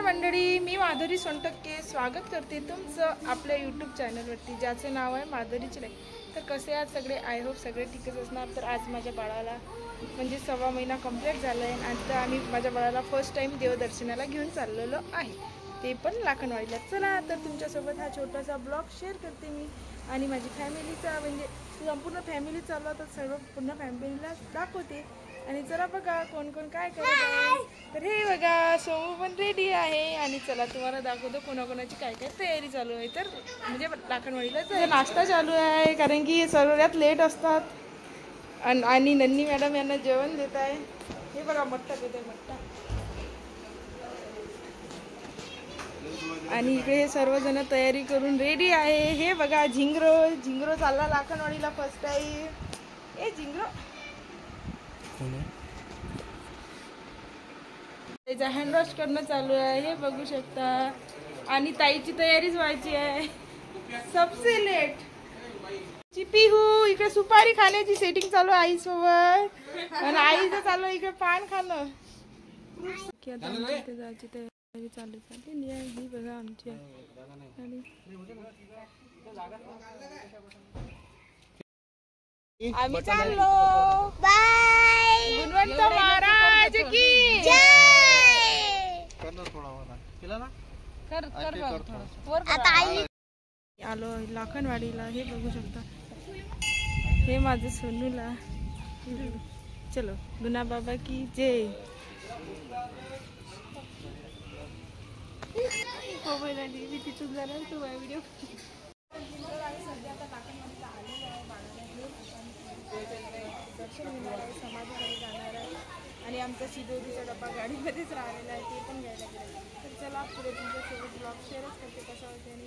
मंडळी, मी माधुरी सोनटक्के स्वागत करते तुमचं आपल्या यूट्यूब चॅनलवरती, ज्याचं नाव आहे माधुरीची लाईफ। तर कसे आहात सगळे? आय होप सगळे ठीकच असणार। तर आज माझ्या बाळाला म्हणजे 1.25 महिना कंप्लीट झाला आहे आणि तर आम्ही माझ्या बाळाला फर्स्ट टाईम देवदर्शनाला घेऊन चाललेलो आहे, ते पण लाखनवाडीला। चला तर तुमच्यासोबत हा छोटासा ब्लॉग शेअर करते मी आणि माझी फॅमिलीचा म्हणजे संपूर्ण फॅमिली चालला तर सर्व पूर्ण फॅमिलीला दाखवते। आणि चला बघा कोण कोण काय करत आहे। तर हे बघा सोमू पण रेडी आहे आणि चला तुम्हाला दाखवतो कोणाकोणाची काय काय तयारी चालू आहे। तर म्हणजे लाखनवाडीला नाश्ता चालू आहे कारण की सर्वात लेट असतात आणि नन्नी मॅडम यांना जेवण देत आहे। हे बघा मट्टा देत आहे मट्टा आणि इकडे हे सर्वजण तयारी करून रेडी आहे। हे बघा झिंगरो चालला लाखनवाडीला फर्स्ट टाईम। ए झिंगरो त्याचा हँड वॉश करणं चालू आहे, हे बघू शकता। आणि ताईची तयारीच व्हायची आहे, सबसे लेट चिपीहू इकडे सुपारी खाण्याची सेटिंग चालू आहे आईसोबत आणि आईचं चालू इकडे पान खाणं। जायची तयारी चालू झालेली आहे, ही बघा आमची आम्ही चाललो। बाय गुणवंत महाराज की जय। आलो लाखनवाडीला, हे बघू शकता। हे माझं सोनूला चलो गुना बाबा की जय। मी तिथून जाणार तू व्हिडिओ समाधीमध्ये जाणार आहे आणि आमचा शिदोरीचा डब्बा गाडीमध्येच राहिलेला आहे, ते पण घ्यायला गेला। तर चला पुढे तुमच्यासोबत ब्लॉग शेअरच करते कसा होते आणि